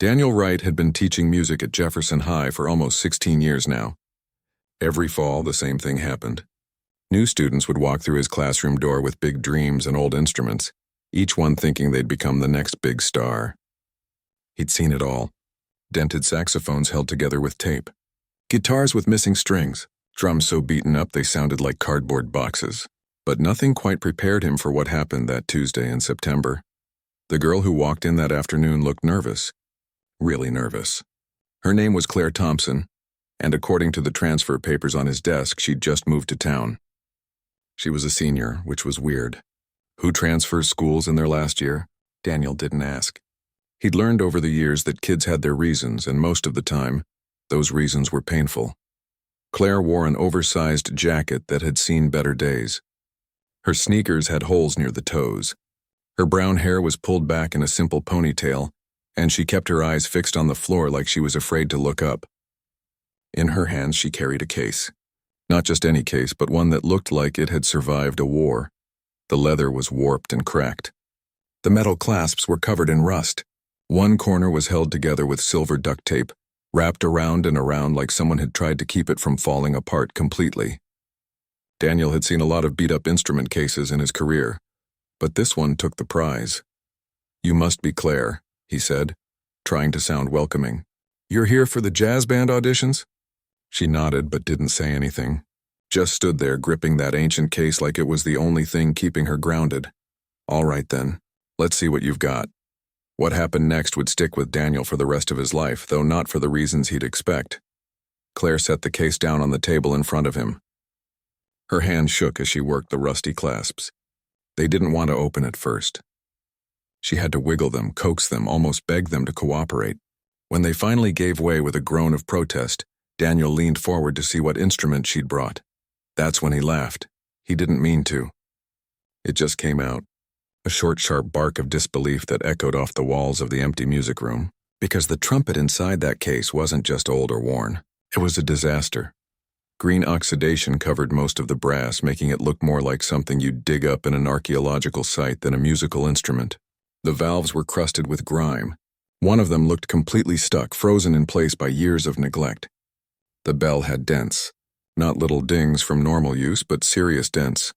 Daniel Wright had been teaching music at Jefferson High for almost 16 years now. Every fall, the same thing happened. New students would walk through his classroom door with big dreams and old instruments, each one thinking they'd become the next big star. He'd seen it all. Dented saxophones held together with tape. Guitars with missing strings. Drums so beaten up they sounded like cardboard boxes. But nothing quite prepared him for what happened that Tuesday in September. The girl who walked in that afternoon looked nervous. Really nervous. Her name was Claire Thompson, and according to the transfer papers on his desk, she'd just moved to town. She was a senior, which was weird. Who transfers schools in their last year? Daniel didn't ask. He'd learned over the years that kids had their reasons, and most of the time, those reasons were painful. Claire wore an oversized jacket that had seen better days. Her sneakers had holes near the toes. Her brown hair was pulled back in a simple ponytail, and she kept her eyes fixed on the floor like she was afraid to look up. In her hands she carried a case. Not just any case, but one that looked like it had survived a war. The leather was warped and cracked. The metal clasps were covered in rust. One corner was held together with silver duct tape, wrapped around and around like someone had tried to keep it from falling apart completely. Daniel had seen a lot of beat-up instrument cases in his career, but this one took the prize. "You must be Claire," he said, trying to sound welcoming. "You're here for the jazz band auditions?" She nodded but didn't say anything, just stood there gripping that ancient case like it was the only thing keeping her grounded. "All right then, let's see what you've got." What happened next would stick with Daniel for the rest of his life, though not for the reasons he'd expect. Claire set the case down on the table in front of him. Her hand shook as she worked the rusty clasps. They didn't want to open at first. She had to wiggle them, coax them, almost beg them to cooperate. When they finally gave way with a groan of protest, Daniel leaned forward to see what instrument she'd brought. That's when he laughed. He didn't mean to. It just came out. A short, sharp bark of disbelief that echoed off the walls of the empty music room. Because the trumpet inside that case wasn't just old or worn. It was a disaster. Green oxidation covered most of the brass, making it look more like something you'd dig up in an archaeological site than a musical instrument. The valves were crusted with grime. One of them looked completely stuck, frozen in place by years of neglect. The bell had dents. Not little dings from normal use, but serious dents.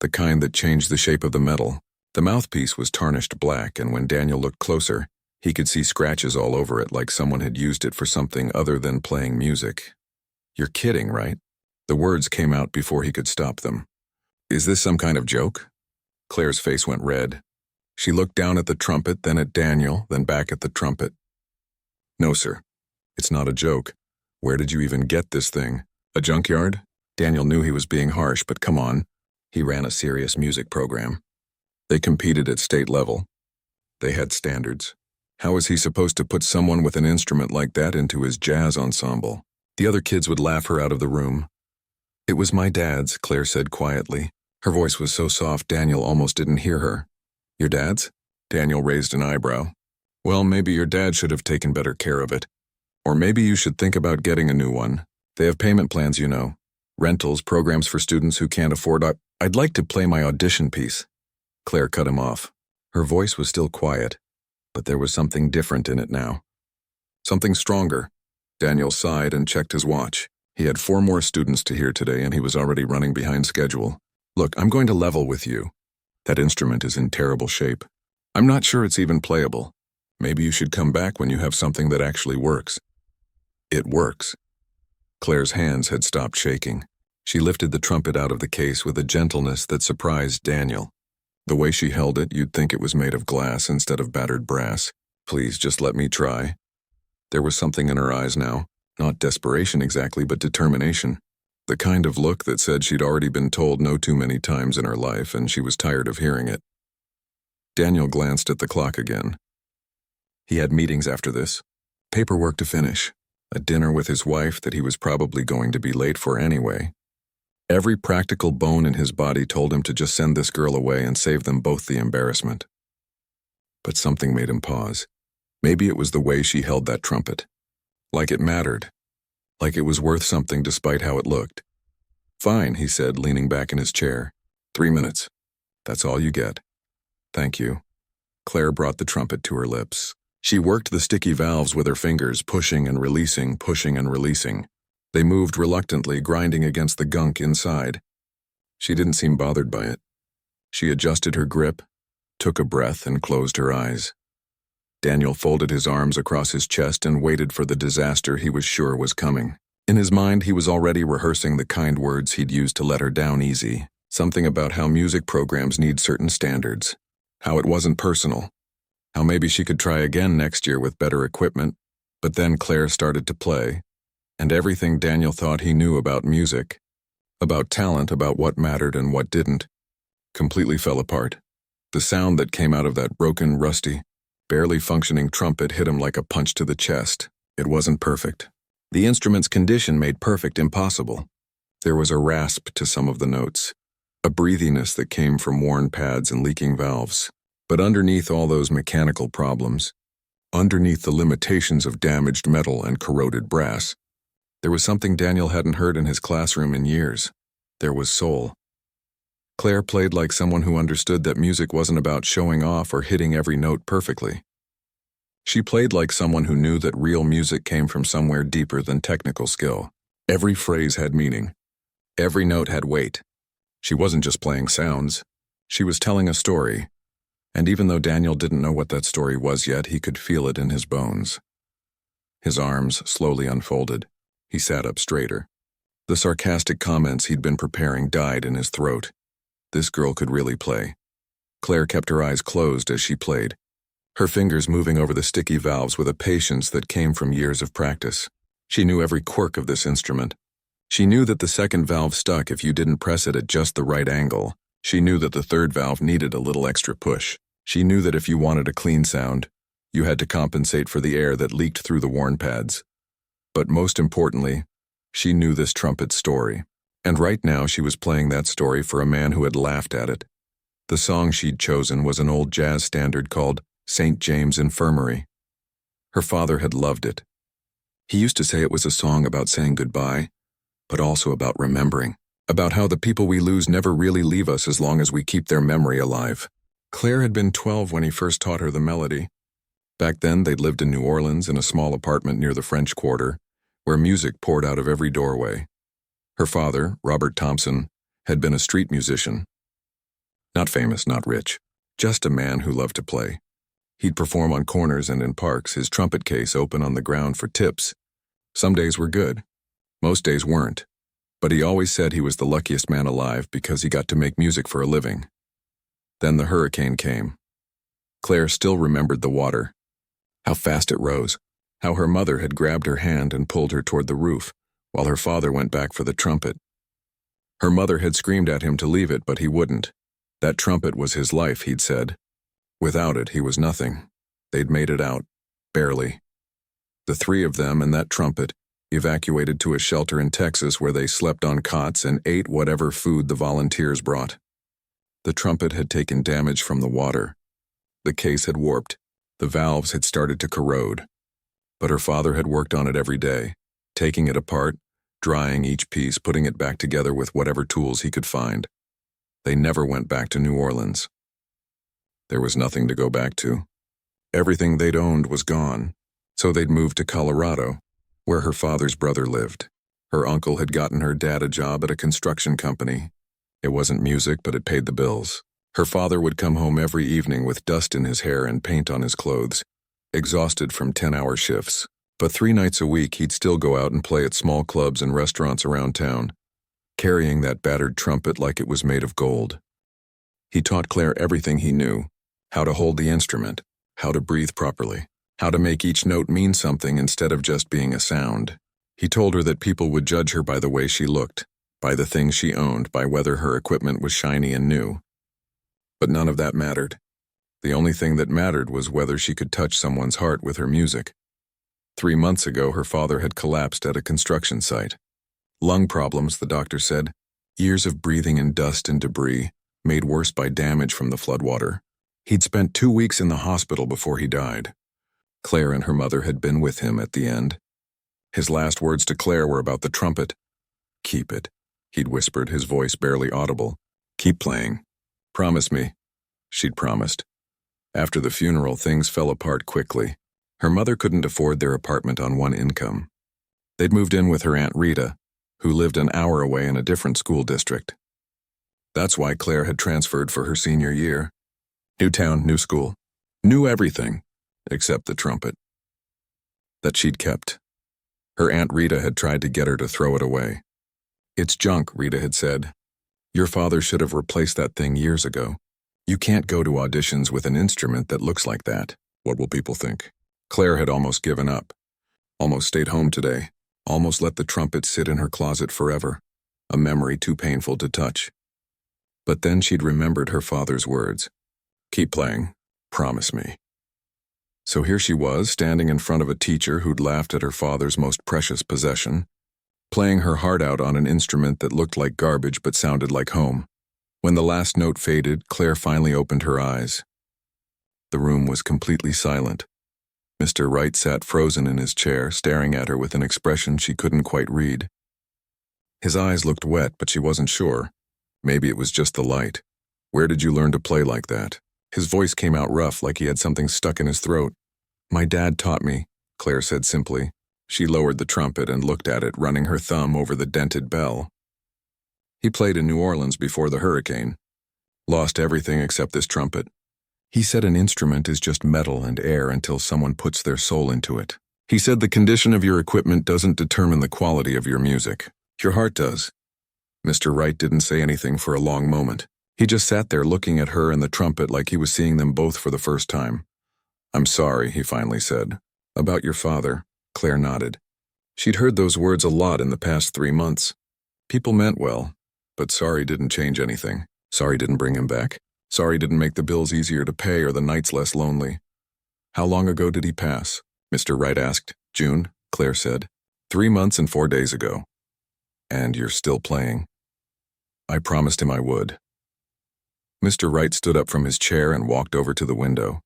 The kind that changed the shape of the metal. The mouthpiece was tarnished black, and when Daniel looked closer, he could see scratches all over it like someone had used it for something other than playing music. "You're kidding, right?" The words came out before he could stop them. "Is this some kind of joke?" Claire's face went red. She looked down at the trumpet, then at Daniel, then back at the trumpet. "No, sir. It's not a joke. Where did you even get this thing? A junkyard?" Daniel knew he was being harsh, but come on. He ran a serious music program. They competed at state level. They had standards. How was he supposed to put someone with an instrument like that into his jazz ensemble? The other kids would laugh her out of the room. "It was my dad's," Claire said quietly. Her voice was so soft Daniel almost didn't hear her. "Your dad's?" Daniel raised an eyebrow. "Well, maybe your dad should have taken better care of it. Or maybe you should think about getting a new one. They have payment plans, you know. Rentals, programs for students who can't afford I'd like to play my audition piece." Claire cut him off. Her voice was still quiet, but there was something different in it now. Something stronger. Daniel sighed and checked his watch. He had 4 more students to hear today, and he was already running behind schedule. "Look, I'm going to level with you. That instrument is in terrible shape. I'm not sure it's even playable. Maybe you should come back when you have something that actually works." "It works." Claire's hands had stopped shaking. She lifted the trumpet out of the case with a gentleness that surprised Daniel. The way she held it, you'd think it was made of glass instead of battered brass. "Please, just let me try." There was something in her eyes now. Not desperation exactly, but determination. The kind of look that said she'd already been told no too many times in her life, and she was tired of hearing it. Daniel glanced at the clock again. He had meetings after this. Paperwork to finish. A dinner with his wife that he was probably going to be late for anyway. Every practical bone in his body told him to just send this girl away and save them both the embarrassment. But something made him pause. Maybe it was the way she held that trumpet. Like it mattered. Like it was worth something despite how it looked. "Fine," he said, leaning back in his chair. 3 minutes. That's all you get." "Thank you." Claire brought the trumpet to her lips. She worked the sticky valves with her fingers, pushing and releasing, pushing and releasing. They moved reluctantly, grinding against the gunk inside. She didn't seem bothered by it. She adjusted her grip, took a breath, and closed her eyes. Daniel folded his arms across his chest and waited for the disaster he was sure was coming. In his mind, he was already rehearsing the kind words he'd use to let her down easy. Something about how music programs need certain standards. How it wasn't personal. How maybe she could try again next year with better equipment. But then Claire started to play, and everything Daniel thought he knew about music, about talent, about what mattered and what didn't, completely fell apart. The sound that came out of that broken, rusty, barely functioning trumpet hit him like a punch to the chest. It wasn't perfect. The instrument's condition made perfect impossible. There was a rasp to some of the notes, a breathiness that came from worn pads and leaking valves. But underneath all those mechanical problems, underneath the limitations of damaged metal and corroded brass, there was something Daniel hadn't heard in his classroom in years. There was soul. Claire played like someone who understood that music wasn't about showing off or hitting every note perfectly. She played like someone who knew that real music came from somewhere deeper than technical skill. Every phrase had meaning. Every note had weight. She wasn't just playing sounds. She was telling a story. And even though Daniel didn't know what that story was yet, he could feel it in his bones. His arms slowly unfolded. He sat up straighter. The sarcastic comments he'd been preparing died in his throat. This girl could really play. Claire kept her eyes closed as she played, her fingers moving over the sticky valves with a patience that came from years of practice. She knew every quirk of this instrument. She knew that the second valve stuck if you didn't press it at just the right angle. She knew that the third valve needed a little extra push. She knew that if you wanted a clean sound, you had to compensate for the air that leaked through the worn pads. But most importantly, she knew this trumpet story. And right now she was playing that story for a man who had laughed at it. The song she'd chosen was an old jazz standard called St. James Infirmary. Her father had loved it. He used to say it was a song about saying goodbye, but also about remembering, about how the people we lose never really leave us as long as we keep their memory alive. Claire had been 12 when he first taught her the melody. Back then, they'd lived in New Orleans in a small apartment near the French Quarter, where music poured out of every doorway. Her father, Robert Thompson, had been a street musician. Not famous, not rich, just a man who loved to play. He'd perform on corners and in parks, his trumpet case open on the ground for tips. Some days were good. Most days weren't. But he always said he was the luckiest man alive because he got to make music for a living. Then the hurricane came. Claire still remembered the water, how fast it rose, how her mother had grabbed her hand and pulled her toward the roof, while her father went back for the trumpet. Her mother had screamed at him to leave it, but he wouldn't. That trumpet was his life, he'd said. Without it, he was nothing. They'd made it out, barely. The three of them and that trumpet evacuated to a shelter in Texas where they slept on cots and ate whatever food the volunteers brought. The trumpet had taken damage from the water. The case had warped. The valves had started to corrode. But her father had worked on it every day, taking it apart, drying each piece, putting it back together with whatever tools he could find. They never went back to New Orleans. There was nothing to go back to. Everything they'd owned was gone, so they'd moved to Colorado, where her father's brother lived. Her uncle had gotten her dad a job at a construction company. It wasn't music, but it paid the bills. Her father would come home every evening with dust in his hair and paint on his clothes, exhausted from 10-hour shifts. But 3 nights a week he'd still go out and play at small clubs and restaurants around town, carrying that battered trumpet like it was made of gold. He taught Claire everything he knew, how to hold the instrument, how to breathe properly, how to make each note mean something instead of just being a sound. He told her that people would judge her by the way she looked, by the things she owned, by whether her equipment was shiny and new. But none of that mattered. The only thing that mattered was whether she could touch someone's heart with her music. 3 months ago, her father had collapsed at a construction site. Lung problems, the doctor said, years of breathing in dust and debris, made worse by damage from the floodwater. He'd spent 2 weeks in the hospital before he died. Claire and her mother had been with him at the end. His last words to Claire were about the trumpet. "Keep it," he'd whispered, his voice barely audible. "Keep playing. Promise me." She'd promised. After the funeral, things fell apart quickly. Her mother couldn't afford their apartment on one income. They'd moved in with her Aunt Rita, who lived an hour away in a different school district. That's why Claire had transferred for her senior year. New town, new school. New everything, except the trumpet. That she'd kept. Her Aunt Rita had tried to get her to throw it away. "It's junk," Rita had said. "Your father should have replaced that thing years ago. You can't go to auditions with an instrument that looks like that. What will people think?" Claire had almost given up. Almost stayed home today. Almost let the trumpet sit in her closet forever. A memory too painful to touch. But then she'd remembered her father's words. "Keep playing. Promise me." So here she was, standing in front of a teacher who'd laughed at her father's most precious possession, playing her heart out on an instrument that looked like garbage but sounded like home. When the last note faded, Claire finally opened her eyes. The room was completely silent. Mr. Wright sat frozen in his chair, staring at her with an expression she couldn't quite read. His eyes looked wet, but she wasn't sure. Maybe it was just the light. "Where did you learn to play like that?" His voice came out rough, like he had something stuck in his throat. "My dad taught me," Claire said simply. She lowered the trumpet and looked at it, running her thumb over the dented bell. "He played in New Orleans before the hurricane. Lost everything except this trumpet. He said an instrument is just metal and air until someone puts their soul into it. He said the condition of your equipment doesn't determine the quality of your music. Your heart does." Mr. Wright didn't say anything for a long moment. He just sat there looking at her and the trumpet like he was seeing them both for the first time. "I'm sorry," he finally said. "About your father." Claire nodded. She'd heard those words a lot in the past 3 months. People meant well, but sorry didn't change anything. Sorry didn't bring him back. Sorry didn't make the bills easier to pay or the nights less lonely. "How long ago did he pass?" Mr. Wright asked. "June," Claire said. 3 months and 4 days ago. "And you're still playing?" "I promised him I would." Mr. Wright stood up from his chair and walked over to the window.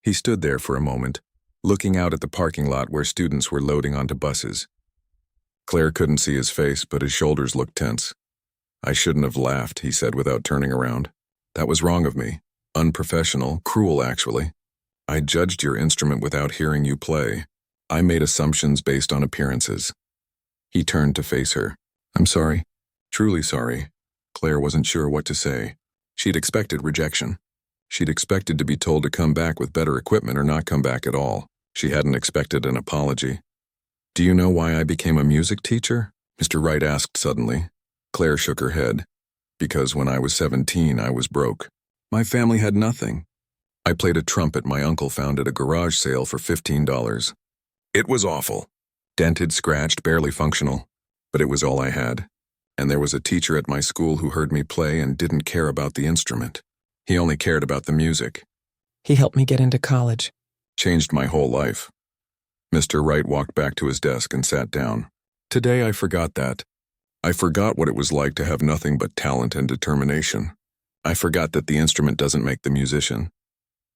He stood there for a moment, looking out at the parking lot where students were loading onto buses. Claire couldn't see his face, but his shoulders looked tense. "I shouldn't have laughed," he said without turning around. "That was wrong of me. Unprofessional, cruel actually. I judged your instrument without hearing you play. I made assumptions based on appearances." He turned to face her. "I'm sorry. Truly sorry." Claire wasn't sure what to say. She'd expected rejection. She'd expected to be told to come back with better equipment or not come back at all. She hadn't expected an apology. "Do you know why I became a music teacher?" Mr. Wright asked suddenly. Claire shook her head. "Because when I was 17, I was broke. My family had nothing. I played a trumpet my uncle found at a garage sale for $15. It was awful. Dented, scratched, barely functional. But it was all I had. And there was a teacher at my school who heard me play and didn't care about the instrument. He only cared about the music. He helped me get into college. Changed my whole life." Mr. Wright walked back to his desk and sat down. "Today I forgot that. I forgot what it was like to have nothing but talent and determination. I forgot that the instrument doesn't make the musician."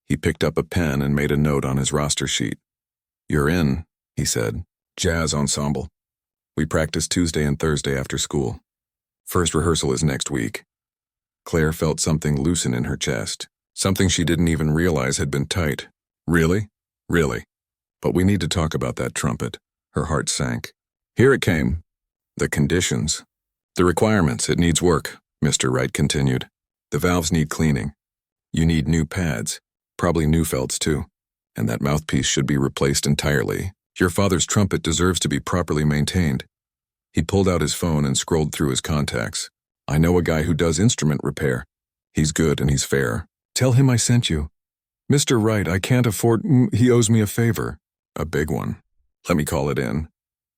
He picked up a pen and made a note on his roster sheet. "You're in," he said. "Jazz ensemble. We practice Tuesday and Thursday after school. First rehearsal is next week." Claire felt something loosen in her chest, something she didn't even realize had been tight. "Really? Really? But we need to talk about that trumpet." Her heart sank. Here it came. "The conditions. The requirements. It needs work," Mr. Wright continued. "The valves need cleaning. You need new pads, probably new felts too. And that mouthpiece should be replaced entirely. Your father's trumpet deserves to be properly maintained." He pulled out his phone and scrolled through his contacts. "I know a guy who does instrument repair. He's good and he's fair. Tell him I sent you. Mr. Wright, I can't afford. He owes me a favor. A big one. Let me call it in."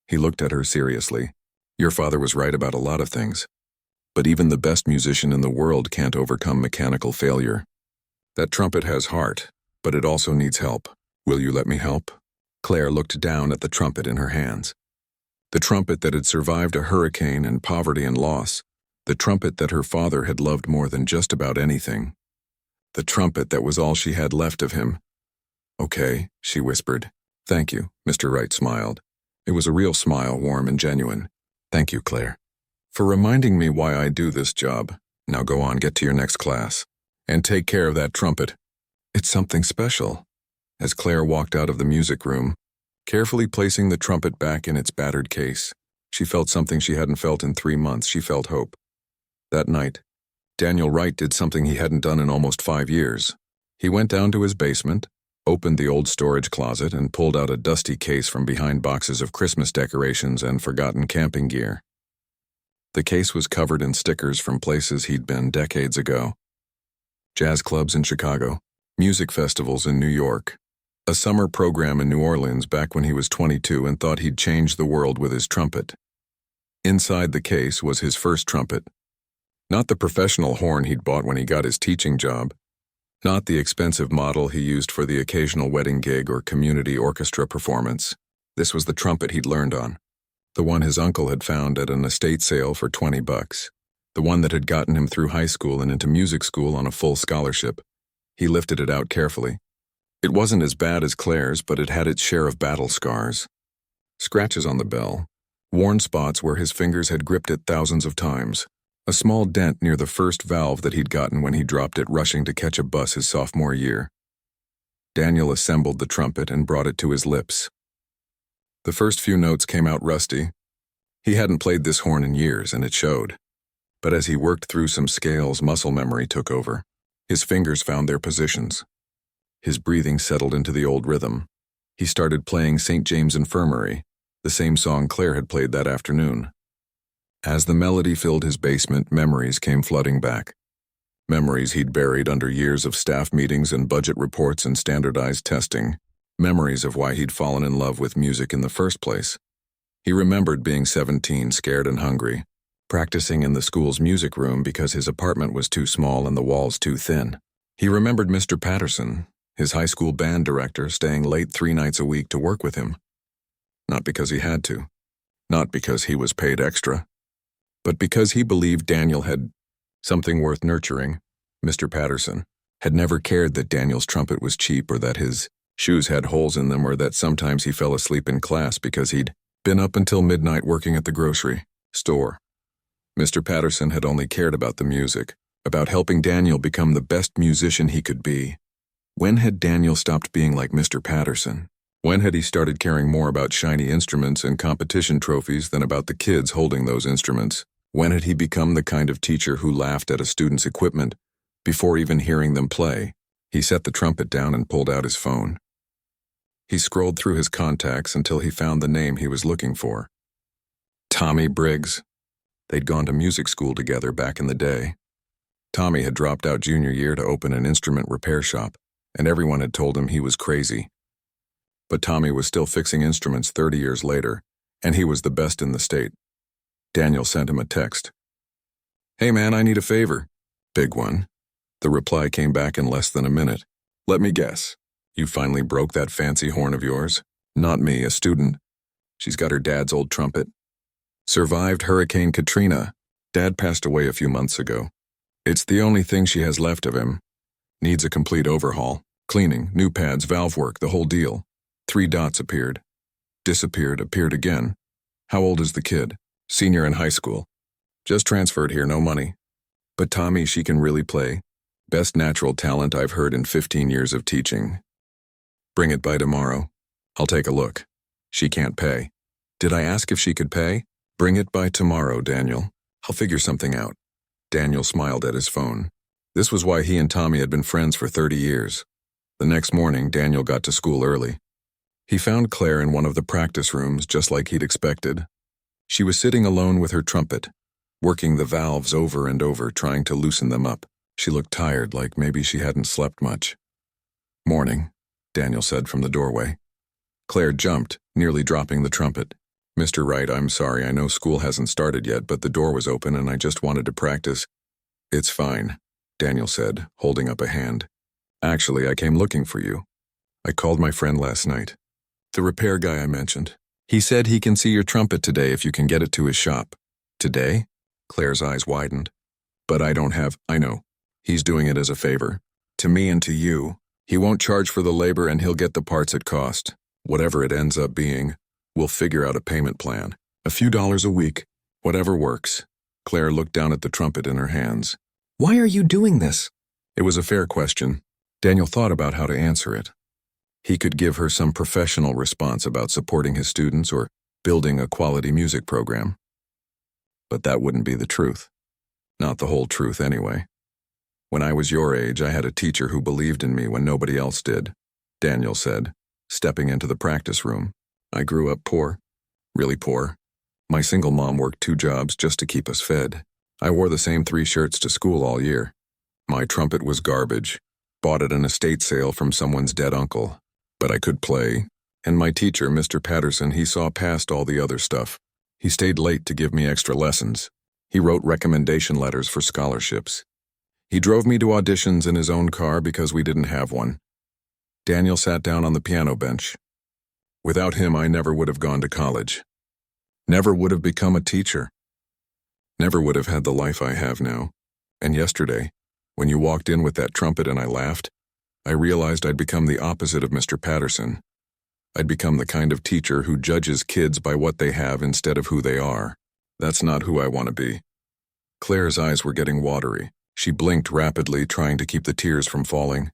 He looked at her seriously. "Your father was right about a lot of things. But even the best musician in the world can't overcome mechanical failure. That trumpet has heart, but it also needs help. Will you let me help?" Claire looked down at the trumpet in her hands. The trumpet that had survived a hurricane and poverty and loss. The trumpet that her father had loved more than just about anything. The trumpet that was all she had left of him. "Okay," she whispered. "Thank you," Mr. Wright smiled. It was a real smile, warm and genuine. "Thank you, Claire, for reminding me why I do this job. Now go on, get to your next class. And take care of that trumpet. It's something special. As Claire walked out of the music room, carefully placing the trumpet back in its battered case, she felt something she hadn't felt in 3 months. She felt hope. That night, Daniel Wright did something he hadn't done in almost 5 years. He went down to his basement, opened the old storage closet, and pulled out a dusty case from behind boxes of Christmas decorations and forgotten camping gear. The case was covered in stickers from places he'd been decades ago. Jazz clubs in Chicago, music festivals in New York, a summer program in New Orleans back when he was 22 and thought he'd change the world with his trumpet. Inside the case was his first trumpet. Not the professional horn he'd bought when he got his teaching job. Not the expensive model he used for the occasional wedding gig or community orchestra performance. This was the trumpet he'd learned on. The one his uncle had found at an estate sale for $20. The one that had gotten him through high school and into music school on a full scholarship. He lifted it out carefully. It wasn't as bad as Claire's, but it had its share of battle scars. Scratches on the bell, worn spots where his fingers had gripped it thousands of times, a small dent near the first valve that he'd gotten when he dropped it rushing to catch a bus his sophomore year. Daniel assembled the trumpet and brought it to his lips. The first few notes came out rusty. He hadn't played this horn in years, and it showed. But as he worked through some scales, muscle memory took over. His fingers found their positions. His breathing settled into the old rhythm. He started playing St. James Infirmary, the same song Claire had played that afternoon. As the melody filled his basement, memories came flooding back. Memories he'd buried under years of staff meetings and budget reports and standardized testing. Memories of why he'd fallen in love with music in the first place. He remembered being 17, scared and hungry, practicing in the school's music room because his apartment was too small and the walls too thin. He remembered Mr. Patterson, his high school band director, staying late 3 nights a week to work with him. Not because he had to. Not because he was paid extra. But because he believed Daniel had something worth nurturing. Mr. Patterson had never cared that Daniel's trumpet was cheap or that his shoes had holes in them or that sometimes he fell asleep in class because he'd been up until midnight working at the grocery store. Mr. Patterson had only cared about the music, about helping Daniel become the best musician he could be. When had Daniel stopped being like Mr. Patterson? When had he started caring more about shiny instruments and competition trophies than about the kids holding those instruments? When had he become the kind of teacher who laughed at a student's equipment before even hearing them play? He set the trumpet down and pulled out his phone. He scrolled through his contacts until he found the name he was looking for. Tommy Briggs. They'd gone to music school together back in the day. Tommy had dropped out junior year to open an instrument repair shop, and everyone had told him he was crazy. But Tommy was still fixing instruments 30 years later, and he was the best in the state. Daniel sent him a text. "Hey man, I need a favor." "Big one." The reply came back in less than a minute. "Let me guess. You finally broke that fancy horn of yours?" "Not me, a student. She's got her dad's old trumpet. Survived Hurricane Katrina. Dad passed away a few months ago. It's the only thing she has left of him. Needs a complete overhaul. Cleaning, new pads, valve work, the whole deal." 3 dots appeared. Disappeared, appeared again. "How old is the kid?" "Senior in high school. Just transferred here, no money. But Tommy, she can really play. Best natural talent I've heard in 15 years of teaching. Bring it by tomorrow. I'll take a look. She can't pay." "Did I ask if she could pay?" "Bring it by tomorrow, Daniel. I'll figure something out." Daniel smiled at his phone. This was why he and Tommy had been friends for 30 years. The next morning, Daniel got to school early. He found Claire in one of the practice rooms, just like he'd expected. She was sitting alone with her trumpet, working the valves over and over, trying to loosen them up. She looked tired, like maybe she hadn't slept much. "Morning," Daniel said from the doorway. Claire jumped, nearly dropping the trumpet. "Mr. Wright, I'm sorry, I know school hasn't started yet, but the door was open and I just wanted to practice." "It's fine," Daniel said, holding up a hand. "Actually, I came looking for you. I called my friend last night. The repair guy I mentioned. He said he can see your trumpet today if you can get it to his shop." "Today?" Claire's eyes widened. "But I don't have—" "I know. He's doing it as a favor. To me and to you. He won't charge for the labor and he'll get the parts at cost. Whatever it ends up being, we'll figure out a payment plan. A few dollars a week. Whatever works." Claire looked down at the trumpet in her hands. "Why are you doing this?" It was a fair question. Daniel thought about how to answer it. He could give her some professional response about supporting his students or building a quality music program. But that wouldn't be the truth. Not the whole truth anyway. When I was your age, I had a teacher who believed in me when nobody else did, Daniel said, stepping into the practice room. I grew up poor. Really poor. My single mom worked 2 jobs just to keep us fed. I wore the same 3 shirts to school all year. My trumpet was garbage. Bought at an estate sale from someone's dead uncle. But I could play. And my teacher, Mr. Patterson, he saw past all the other stuff. He stayed late to give me extra lessons. He wrote recommendation letters for scholarships. He drove me to auditions in his own car because we didn't have one. Daniel sat down on the piano bench. Without him, I never would have gone to college. Never would have become a teacher. Never would have had the life I have now. And yesterday, when you walked in with that trumpet and I laughed, I realized I'd become the opposite of Mr. Patterson. I'd become the kind of teacher who judges kids by what they have instead of who they are. That's not who I want to be. Claire's eyes were getting watery. She blinked rapidly, trying to keep the tears from falling.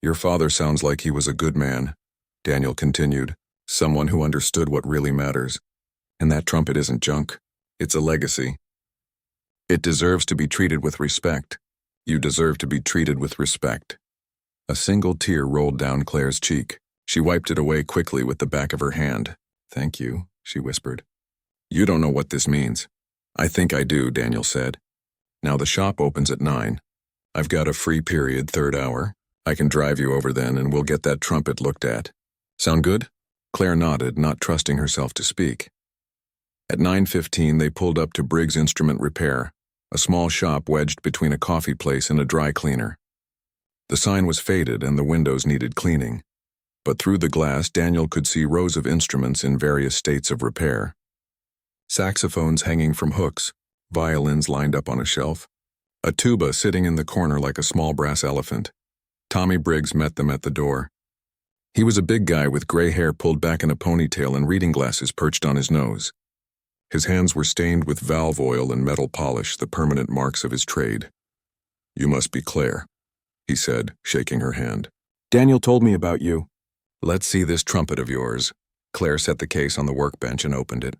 Your father sounds like he was a good man, Daniel continued, someone who understood what really matters. And that trumpet isn't junk. It's a legacy. It deserves to be treated with respect. You deserve to be treated with respect. A single tear rolled down Claire's cheek. She wiped it away quickly with the back of her hand. Thank you, she whispered. You don't know what this means. I think I do, Daniel said. Now the shop opens at 9. I've got a free period 3rd hour. I can drive you over then and we'll get that trumpet looked at. Sound good? Claire nodded, not trusting herself to speak. At 9:15 they pulled up to Briggs Instrument Repair, a small shop wedged between a coffee place and a dry cleaner. The sign was faded and the windows needed cleaning. But through the glass, Daniel could see rows of instruments in various states of repair. Saxophones hanging from hooks, violins lined up on a shelf, a tuba sitting in the corner like a small brass elephant. Tommy Briggs met them at the door. He was a big guy with gray hair pulled back in a ponytail and reading glasses perched on his nose. His hands were stained with valve oil and metal polish, the permanent marks of his trade. You must be Claire, he said, shaking her hand. Daniel told me about you. Let's see this trumpet of yours. Claire set the case on the workbench and opened it.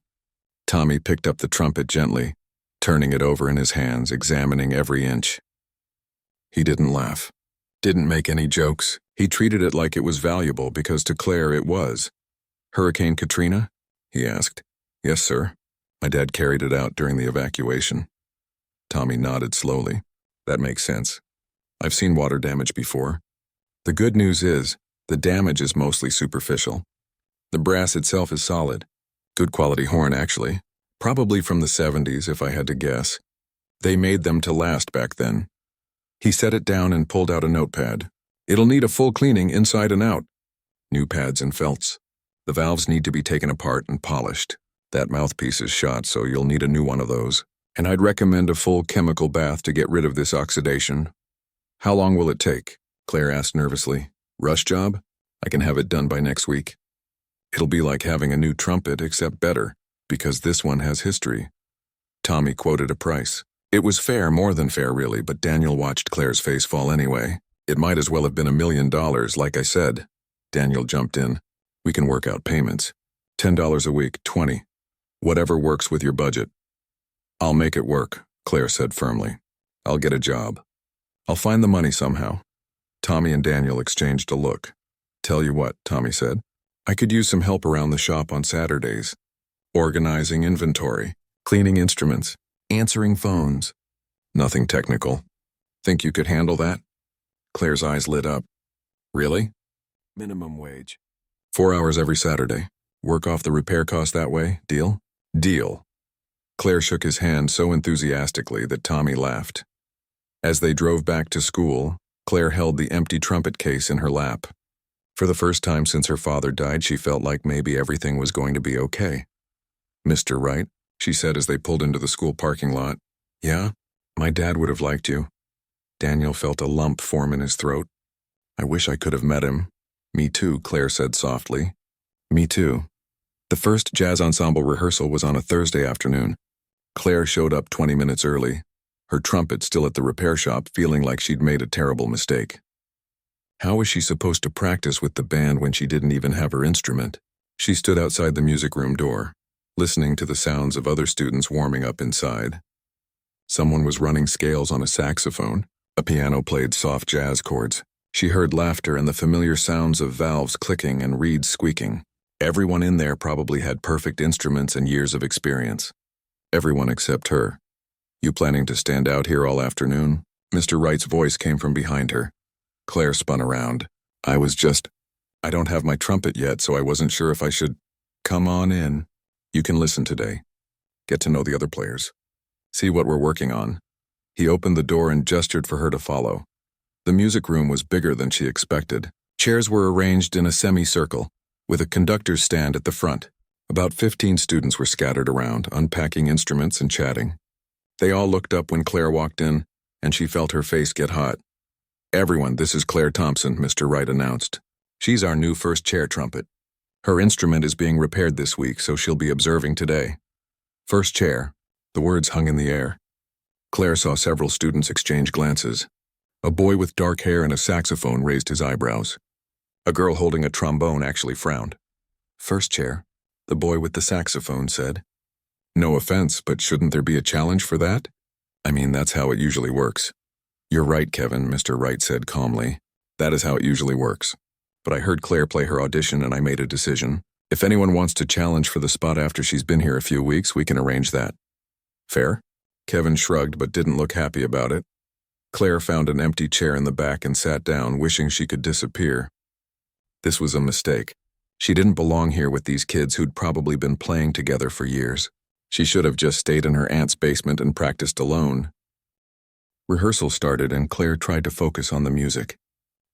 Tommy picked up the trumpet gently, turning it over in his hands, examining every inch. He didn't laugh, didn't make any jokes. He treated it like it was valuable because to Claire it was. Hurricane Katrina? He asked. Yes, sir. My dad carried it out during the evacuation. Tommy nodded slowly. That makes sense. I've seen water damage before. The good news is, the damage is mostly superficial. The brass itself is solid. Good quality horn, actually. Probably from the 70s, if I had to guess. They made them to last back then. He set it down and pulled out a notepad. It'll need a full cleaning inside and out. New pads and felts. The valves need to be taken apart and polished. That mouthpiece is shot, so you'll need a new one of those. And I'd recommend a full chemical bath to get rid of this oxidation. How long will it take? Claire asked nervously. Rush job? I can have it done by next week. It'll be like having a new trumpet, except better, because this one has history. Tommy quoted a price. It was fair, more than fair really, but Daniel watched Claire's face fall anyway. It might as well have been $1 million, like I said. Daniel jumped in. We can work out payments. $10 a week, 20. Whatever works with your budget. I'll make it work, Claire said firmly. I'll get a job. I'll find the money somehow. Tommy and Daniel exchanged a look. Tell you what, Tommy said. I could use some help around the shop on Saturdays. Organizing inventory, cleaning instruments, answering phones. Nothing technical. Think you could handle that? Claire's eyes lit up. Really? Minimum wage. 4 hours every Saturday. Work off the repair cost that way. Deal? Deal. Claire shook his hand so enthusiastically that Tommy laughed. As they drove back to school, Claire held the empty trumpet case in her lap. For the first time since her father died, she felt like maybe everything was going to be okay. Mr. Wright, she said as they pulled into the school parking lot. Yeah, my dad would have liked you. Daniel felt a lump form in his throat. I wish I could have met him. Me too, Claire said softly. Me too. The first jazz ensemble rehearsal was on a Thursday afternoon. Claire showed up 20 minutes early, her trumpet still at the repair shop, feeling like she'd made a terrible mistake. How was she supposed to practice with the band when she didn't even have her instrument? She stood outside the music room door, listening to the sounds of other students warming up inside. Someone was running scales on a saxophone. A piano played soft jazz chords. She heard laughter and the familiar sounds of valves clicking and reeds squeaking. Everyone in there probably had perfect instruments and years of experience. Everyone except her. "You planning to stand out here all afternoon?" Mr. Wright's voice came from behind her. Claire spun around. I don't have my trumpet yet, so I wasn't sure if I should." "Come on in. You can listen today. Get to know the other players. See what we're working on." He opened the door and gestured for her to follow. The music room was bigger than she expected. Chairs were arranged in a semicircle, with a conductor's stand at the front. About 15 students were scattered around, unpacking instruments and chatting. They all looked up when Claire walked in, and she felt her face get hot. "Everyone, this is Claire Thompson," Mr. Wright announced. "She's our new first chair trumpet. Her instrument is being repaired this week, so she'll be observing today." First chair. The words hung in the air. Claire saw several students exchange glances. A boy with dark hair and a saxophone raised his eyebrows. A girl holding a trombone actually frowned. "First chair," the boy with the saxophone said. "No offense, but shouldn't there be a challenge for that? I mean, that's how it usually works." "You're right, Kevin," Mr. Wright said calmly. "That is how it usually works. But I heard Claire play her audition and I made a decision. If anyone wants to challenge for the spot after she's been here a few weeks, we can arrange that." "Fair?" Kevin shrugged but didn't look happy about it. Claire found an empty chair in the back and sat down, wishing she could disappear. This was a mistake. She didn't belong here with these kids who'd probably been playing together for years. She should have just stayed in her aunt's basement and practiced alone. Rehearsal started and Claire tried to focus on the music.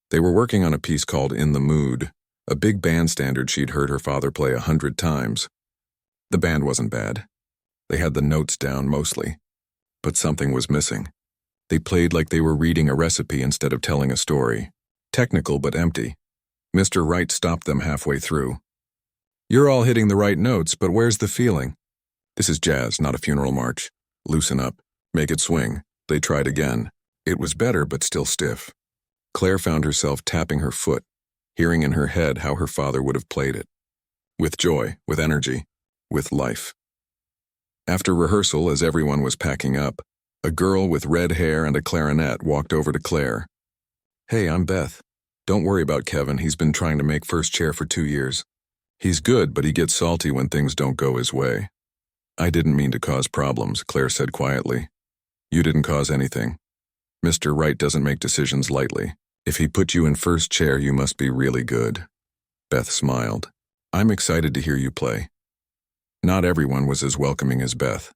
They were working on a piece called "In the Mood," a big band standard she'd heard her father play 100 times. The band wasn't bad. They had the notes down mostly. But something was missing. They played like they were reading a recipe instead of telling a story. Technical but empty. Mr. Wright stopped them halfway through. "You're all hitting the right notes, but where's the feeling? This is jazz, not a funeral march. Loosen up. Make it swing." They tried again. It was better, but still stiff. Claire found herself tapping her foot, hearing in her head how her father would have played it. With joy, with energy, with life. After rehearsal, as everyone was packing up, a girl with red hair and a clarinet walked over to Claire. "Hey, I'm Beth. Don't worry about Kevin. He's been trying to make first chair for 2 years. He's good, but he gets salty when things don't go his way." "I didn't mean to cause problems," Claire said quietly. "You didn't cause anything. Mr. Wright doesn't make decisions lightly. If he put you in first chair, you must be really good." Beth smiled. "I'm excited to hear you play." Not everyone was as welcoming as Beth.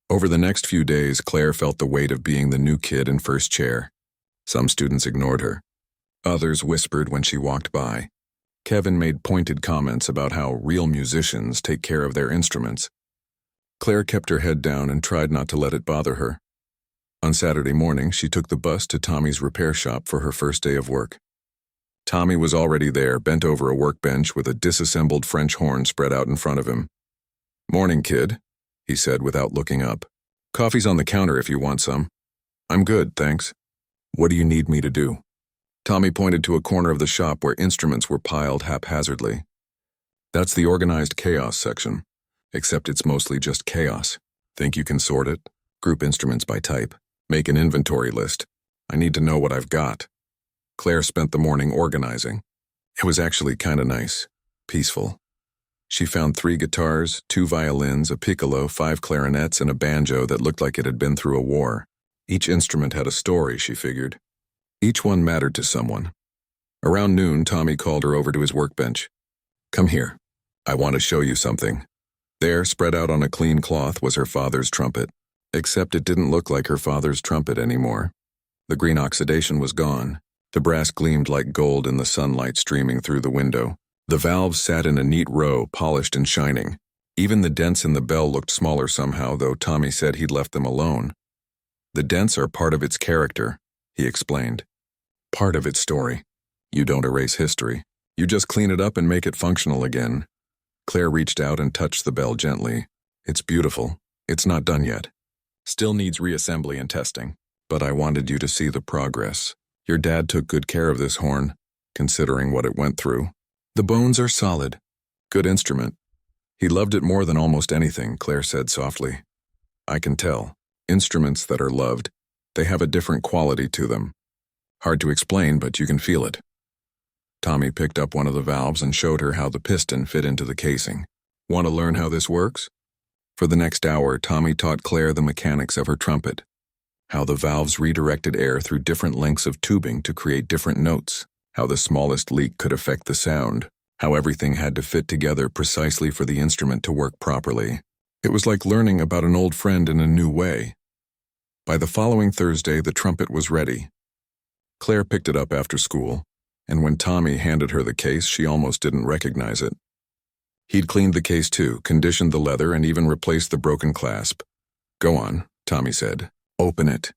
Over the next few days, Claire felt the weight of being the new kid in first chair. Some students ignored her. Others whispered when she walked by. Kevin made pointed comments about how real musicians take care of their instruments. Claire kept her head down and tried not to let it bother her. On Saturday morning, she took the bus to Tommy's repair shop for her first day of work. Tommy was already there, bent over a workbench with a disassembled French horn spread out in front of him. "Morning, kid," he said without looking up. "Coffee's on the counter if you want some." "I'm good, thanks." "What do you need me to do?" Tommy pointed to a corner of the shop where instruments were piled haphazardly. "That's the organized chaos section, except it's mostly just chaos. Think you can sort it? Group instruments by type. Make an inventory list. I need to know what I've got." Claire spent the morning organizing. It was actually kind of nice. Peaceful. She found 3 guitars, 2 violins, a piccolo, 5 clarinets, and a banjo that looked like it had been through a war. Each instrument had a story, she figured. Each one mattered to someone. Around noon, Tommy called her over to his workbench. "Come here. I want to show you something." There, spread out on a clean cloth, was her father's trumpet. Except it didn't look like her father's trumpet anymore. The green oxidation was gone. The brass gleamed like gold in the sunlight streaming through the window. The valves sat in a neat row, polished and shining. Even the dents in the bell looked smaller somehow, though Tommy said he'd left them alone. "The dents are part of its character," he explained. "Part of its story. You don't erase history. You just clean it up and make it functional again." Claire reached out and touched the bell gently. "It's beautiful. It's not done yet. Still needs reassembly and testing. But I wanted you to see the progress. Your dad took good care of this horn, considering what it went through. The bones are solid. Good instrument. He loved it more than almost anything, Claire said softly. I can tell. Instruments that are loved, they have a different quality to them. Hard to explain, but you can feel it. Tommy picked up one of the valves and showed her how the piston fit into the casing. Want to learn how this works? For the next hour, Tommy taught Claire the mechanics of her trumpet, how the valves redirected air through different lengths of tubing to create different notes, how the smallest leak could affect the sound, how everything had to fit together precisely for the instrument to work properly. It was like learning about an old friend in a new way. By the following Thursday, the trumpet was ready. Claire picked it up after school, and when Tommy handed her the case, she almost didn't recognize it. He'd cleaned the case too, conditioned the leather, and even replaced the broken clasp. Go on, Tommy said. Open it.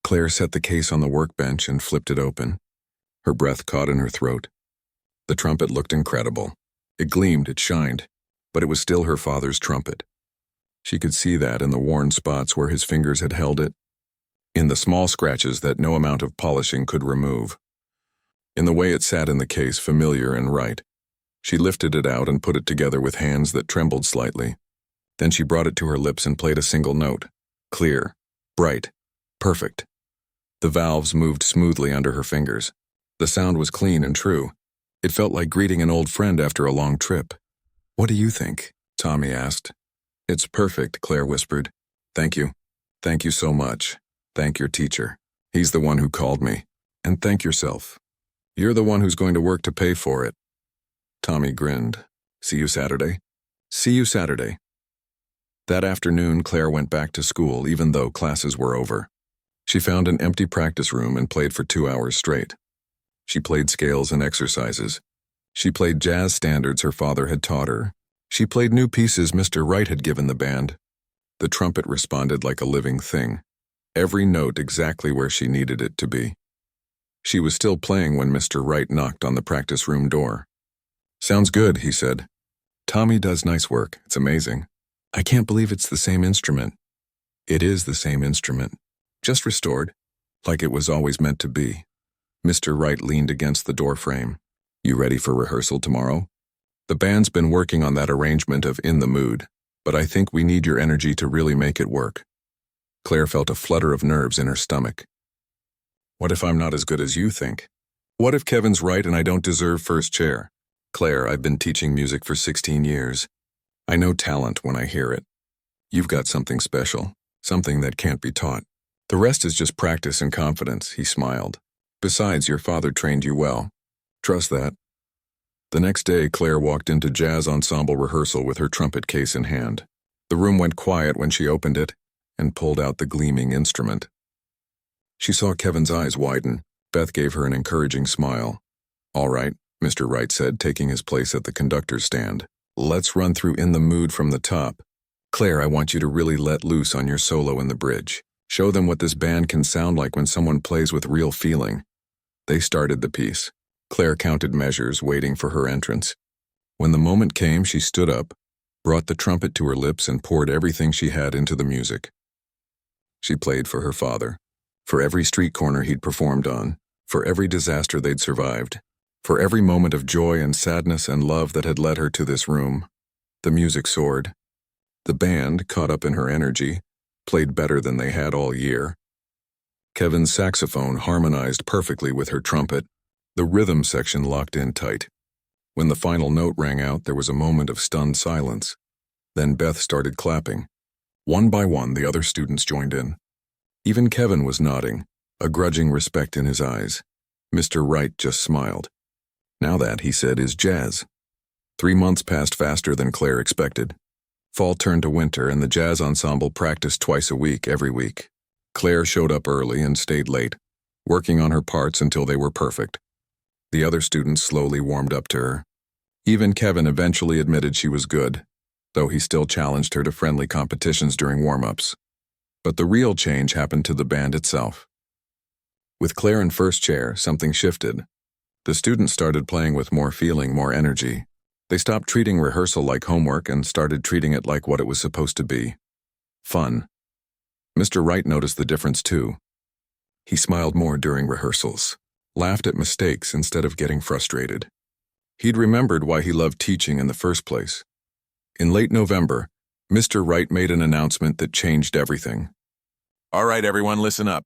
Claire set the case on the workbench and flipped it open. Her breath caught in her throat. The trumpet looked incredible. It gleamed, it shined, but it was still her father's trumpet. She could see that in the worn spots where his fingers had held it, in the small scratches that no amount of polishing could remove. In the way it sat in the case, familiar and right. She lifted it out and put it together with hands that trembled slightly. Then she brought it to her lips and played a single note. Clear, bright, perfect. The valves moved smoothly under her fingers. The sound was clean and true. It felt like greeting an old friend after a long trip. What do you think? Tommy asked. It's perfect, Claire whispered. Thank you. Thank you so much. Thank your teacher. He's the one who called me. And thank yourself. You're the one who's going to work to pay for it. Tommy grinned. See you Saturday? See you Saturday. That afternoon, Claire went back to school even though classes were over. She found an empty practice room and played for 2 hours straight. She played scales and exercises. She played jazz standards her father had taught her. She played new pieces Mr. Wright had given the band. The trumpet responded like a living thing. Every note exactly where she needed it to be. She was still playing when Mr. Wright knocked on the practice room door. Sounds good, he said. Tommy does nice work. It's amazing. I can't believe it's the same instrument. It is the same instrument, just restored, like it was always meant to be. Mr. Wright leaned against the door frame. You ready for rehearsal tomorrow? The band's been working on that arrangement of In the Mood, but I think we need your energy to really make it work. Claire felt a flutter of nerves in her stomach. What if I'm not as good as you think? What if Kevin's right and I don't deserve first chair? Claire, I've been teaching music for 16 years. I know talent when I hear it. You've got something special, something that can't be taught. The rest is just practice and confidence, he smiled. Besides, your father trained you well. Trust that. The next day, Claire walked into jazz ensemble rehearsal with her trumpet case in hand. The room went quiet when she opened it and pulled out the gleaming instrument. She saw Kevin's eyes widen. Beth gave her an encouraging smile. All right, Mr. Wright said, taking his place at the conductor's stand. Let's run through In the Mood from the top. Claire, I want you to really let loose on your solo in the bridge. Show them what this band can sound like when someone plays with real feeling. They started the piece. Claire counted measures, waiting for her entrance. When the moment came, she stood up, brought the trumpet to her lips, and poured everything she had into the music. She played for her father, for every street corner he'd performed on, for every disaster they'd survived, for every moment of joy and sadness and love that had led her to this room. The music soared. The band, caught up in her energy, played better than they had all year. Kevin's saxophone harmonized perfectly with her trumpet. The rhythm section locked in tight. When the final note rang out, there was a moment of stunned silence. Then Beth started clapping. One by one, the other students joined in. Even Kevin was nodding, a grudging respect in his eyes. Mr. Wright just smiled. Now that, he said, is jazz. 3 months passed faster than Claire expected. Fall turned to winter, and the jazz ensemble practiced twice a week, every week. Claire showed up early and stayed late, working on her parts until they were perfect. The other students slowly warmed up to her. Even Kevin eventually admitted she was good, though he still challenged her to friendly competitions during warm-ups. But the real change happened to the band itself. With Claire in first chair, something shifted. The students started playing with more feeling, more energy. They stopped treating rehearsal like homework and started treating it like what it was supposed to be. Fun. Mr. Wright noticed the difference too. He smiled more during rehearsals. laughed at mistakes instead of getting frustrated. He'd remembered why he loved teaching in the first place. In late November, Mr. Wright made an announcement that changed everything. All right, everyone, listen up.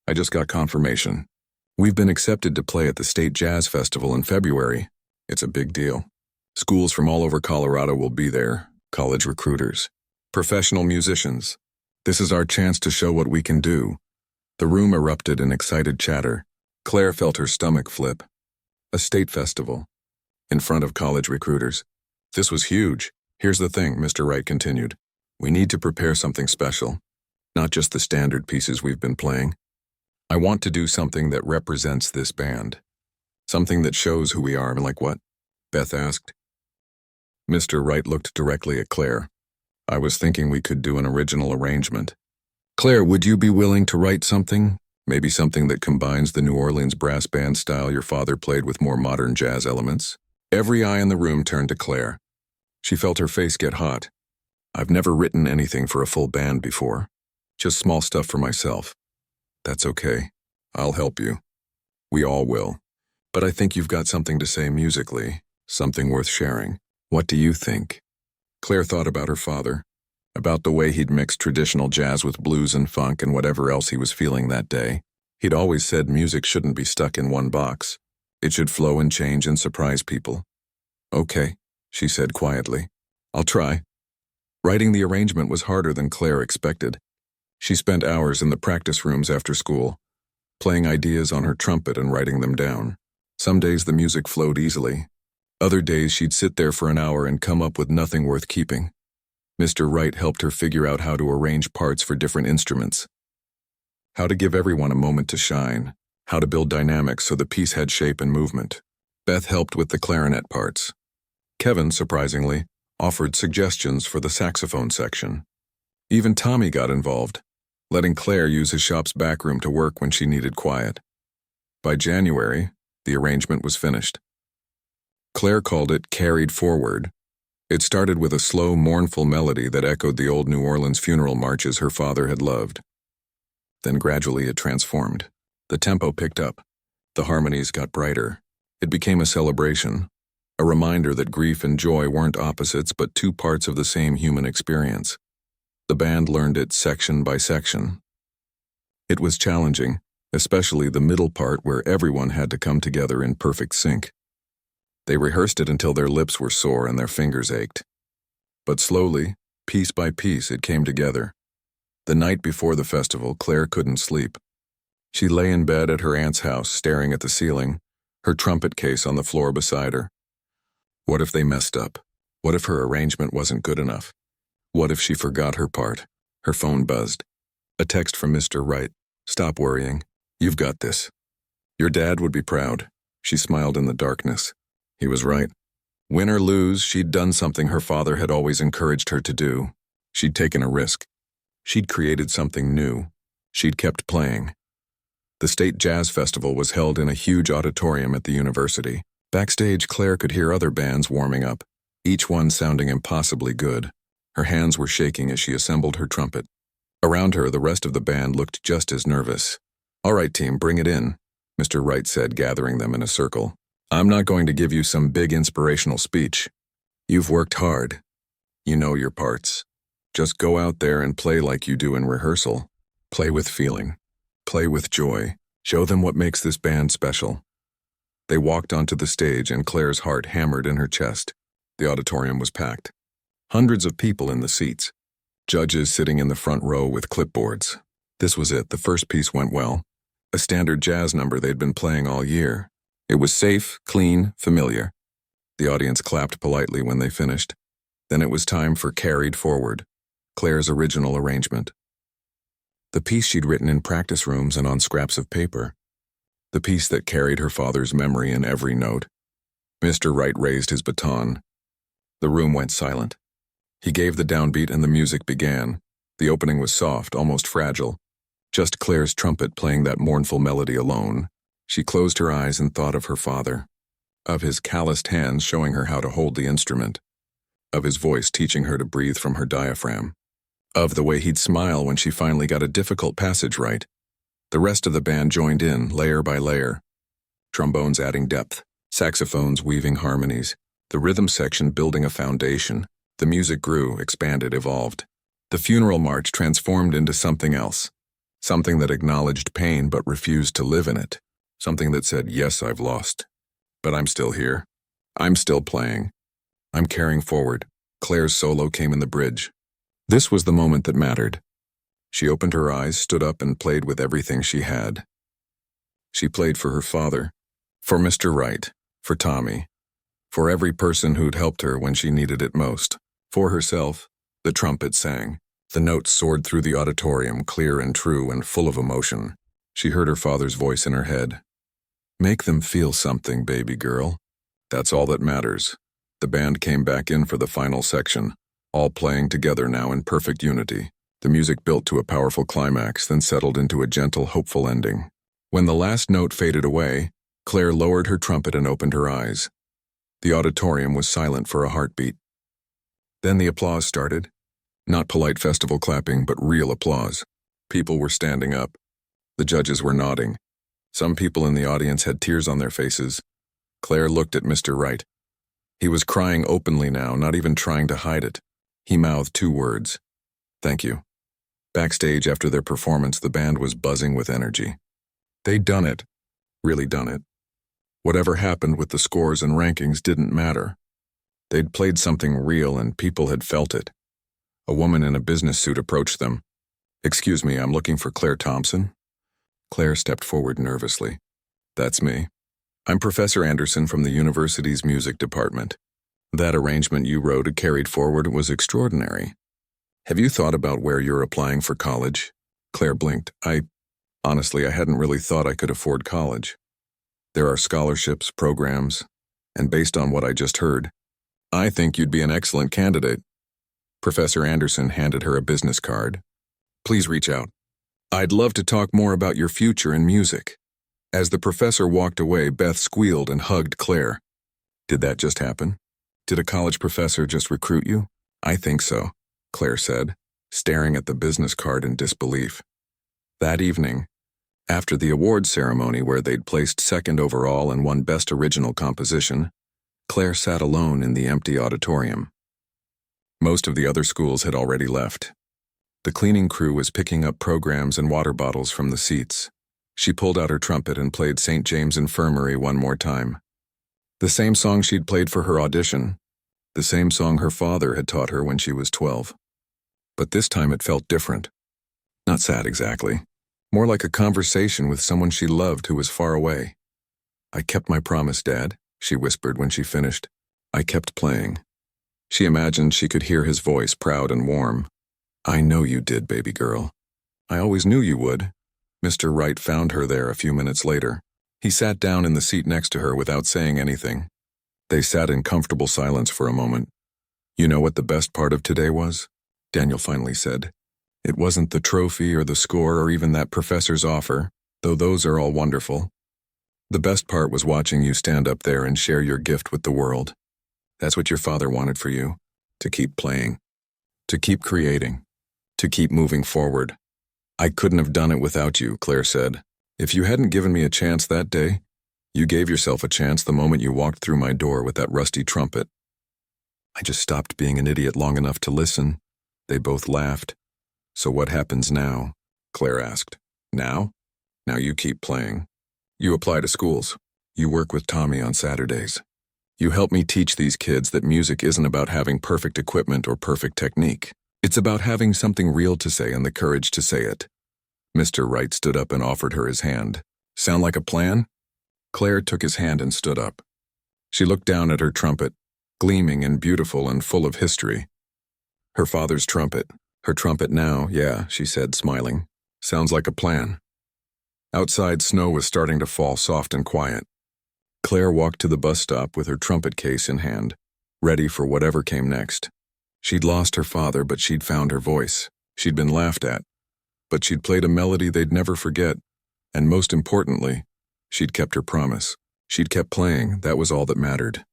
I just got confirmation. We've been accepted to play at the State Jazz Festival in February. It's a big deal. Schools from all over Colorado will be there, college recruiters, professional musicians. This is our chance to show what we can do. The room erupted in excited chatter. Claire felt her stomach flip. A state festival. In front of college recruiters. This was huge. Here's the thing, Mr. Wright continued. We need to prepare something special. Not just the standard pieces we've been playing. I want to do something that represents this band. Something that shows who we are. Like what? Beth asked. Mr. Wright looked directly at Claire. I was thinking we could do an original arrangement. Claire, would you be willing to write something? Maybe something that combines the New Orleans brass band style your father played with more modern jazz elements? Every eye in the room turned to Claire. She felt her face get hot. I've never written anything for a full band before. Just small stuff for myself. That's okay. I'll help you. We all will. But I think you've got something to say musically, something worth sharing. What do you think? Claire thought about her father, about the way he'd mixed traditional jazz with blues and funk and whatever else he was feeling that day. He'd always said music shouldn't be stuck in one box. It should flow and change and surprise people. Okay, she said quietly. I'll try. Writing the arrangement was harder than Claire expected. She spent hours in the practice rooms after school, playing ideas on her trumpet and writing them down. Some days the music flowed easily. Other days she'd sit there for an hour and come up with nothing worth keeping. Mr. Wright helped her figure out how to arrange parts for different instruments, how to give everyone a moment to shine, how to build dynamics so the piece had shape and movement. Beth helped with the clarinet parts. Kevin, surprisingly, offered suggestions for the saxophone section. Even Tommy got involved, letting Claire use his shop's back room to work when she needed quiet. By January, the arrangement was finished. Claire called it Carried Forward. It started with a slow, mournful melody that echoed the old New Orleans funeral marches her father had loved. Then gradually it transformed. The tempo picked up. The harmonies got brighter. It became a celebration, a reminder that grief and joy weren't opposites but two parts of the same human experience. The band learned it section by section. It was challenging, especially the middle part where everyone had to come together in perfect sync. They rehearsed it until their lips were sore and their fingers ached. But slowly, piece by piece, it came together. The night before the festival, Claire couldn't sleep. She lay in bed at her aunt's house, staring at the ceiling, her trumpet case on the floor beside her. What if they messed up? What if her arrangement wasn't good enough? What if she forgot her part? Her phone buzzed. A text from Mr. Wright. Stop worrying. You've got this. Your dad would be proud. She smiled in the darkness. He was right. Win or lose, she'd done something her father had always encouraged her to do. She'd taken a risk. She'd created something new. She'd kept playing. The State Jazz Festival was held in a huge auditorium at the university. Backstage, Claire could hear other bands warming up, each one sounding impossibly good. Her hands were shaking as she assembled her trumpet. Around her, the rest of the band looked just as nervous. All right, team, bring it in, Mr. Wright said, gathering them in a circle. I'm not going to give you some big inspirational speech. You've worked hard. You know your parts. Just go out there and play like you do in rehearsal. Play with feeling. Play with joy. Show them what makes this band special. They walked onto the stage and Claire's heart hammered in her chest. The auditorium was packed. Hundreds of people in the seats. Judges sitting in the front row with clipboards. This was it. The first piece went well. A standard jazz number they'd been playing all year. It was safe, clean, familiar. The audience clapped politely when they finished. Then it was time for Carried Forward, Claire's original arrangement. The piece she'd written in practice rooms and on scraps of paper. The piece that carried her father's memory in every note. Mr. Wright raised his baton. The room went silent. He gave the downbeat and the music began. The opening was soft, almost fragile. Just Claire's trumpet playing that mournful melody alone. She closed her eyes and thought of her father, of his calloused hands showing her how to hold the instrument, of his voice teaching her to breathe from her diaphragm, of the way he'd smile when she finally got a difficult passage right. The rest of the band joined in, layer by layer. trombones adding depth, saxophones weaving harmonies, the rhythm section building a foundation. The music grew, expanded, evolved. The funeral march transformed into something else, something that acknowledged pain but refused to live in it, something that said, yes, I've lost, but I'm still here. I'm still playing. I'm carrying forward. Claire's solo came in the bridge. This was the moment that mattered. She opened her eyes, stood up, and played with everything she had. She played for her father, for Mr. Wright, for Tommy, for every person who'd helped her when she needed it most. For herself, the trumpet sang. The notes soared through the auditorium, clear and true and full of emotion. She heard her father's voice in her head. Make them feel something, baby girl. That's all that matters. The band came back in for the final section, all playing together now in perfect unity. The music built to a powerful climax, then settled into a gentle, hopeful ending. When the last note faded away, Claire lowered her trumpet and opened her eyes. The auditorium was silent for a heartbeat. Then the applause started. Not polite festival clapping, but real applause. People were standing up. The judges were nodding. Some people in the audience had tears on their faces. Claire looked at Mr. Wright. He was crying openly now, not even trying to hide it. He mouthed 2 words. Thank you. Backstage after their performance, the band was buzzing with energy. They'd done it. Really done it. Whatever happened with the scores and rankings didn't matter. They'd played something real and people had felt it. A woman in a business suit approached them. Excuse me, I'm looking for Claire Thompson. Claire stepped forward nervously. That's me. I'm Professor Anderson from the university's music department. That arrangement you wrote and carried forward was extraordinary. Have you thought about where you're applying for college? Claire blinked. Honestly, I hadn't really thought I could afford college. There are scholarships, programs, and based on what I just heard, I think you'd be an excellent candidate. Professor Anderson handed her a business card. Please reach out. I'd love to talk more about your future in music. As the professor walked away, Beth squealed and hugged Claire. Did that just happen? Did a college professor just recruit you? I think so, Claire said, staring at the business card in disbelief. That evening, after the awards ceremony where they'd placed second overall and won Best Original Composition, Claire sat alone in the empty auditorium. Most of the other schools had already left. The cleaning crew was picking up programs and water bottles from the seats. She pulled out her trumpet and played St. James Infirmary one more time. The same song she'd played for her audition, the same song her father had taught her when she was 12. But this time it felt different. Not sad exactly. More like a conversation with someone she loved who was far away. I kept my promise, Dad, she whispered when she finished. I kept playing. She imagined she could hear his voice, proud and warm. I know you did, baby girl. I always knew you would. Mr. Wright found her there a few minutes later. He sat down in the seat next to her without saying anything. They sat in comfortable silence for a moment. You know what the best part of today was? Daniel finally said. It wasn't the trophy or the score or even that professor's offer, though those are all wonderful. The best part was watching you stand up there and share your gift with the world. That's what your father wanted for you, to keep playing, to keep creating, to keep moving forward. I couldn't have done it without you, Claire said. If you hadn't given me a chance that day, you gave yourself a chance the moment you walked through my door with that rusty trumpet. I just stopped being an idiot long enough to listen. They both laughed. So what happens now? Claire asked. Now? Now you keep playing. You apply to schools. You work with Tommy on Saturdays. You help me teach these kids that music isn't about having perfect equipment or perfect technique. It's about having something real to say and the courage to say it. Mr. Wright stood up and offered her his hand. Sound like a plan? Claire took his hand and stood up. She looked down at her trumpet, gleaming and beautiful and full of history. Her father's trumpet. Her trumpet now, yeah, she said, smiling. Sounds like a plan. Outside, snow was starting to fall, soft and quiet. Claire walked to the bus stop with her trumpet case in hand, ready for whatever came next. She'd lost her father, but she'd found her voice. She'd been laughed at, but she'd played a melody they'd never forget, and most importantly, she'd kept her promise. She'd kept playing, that was all that mattered.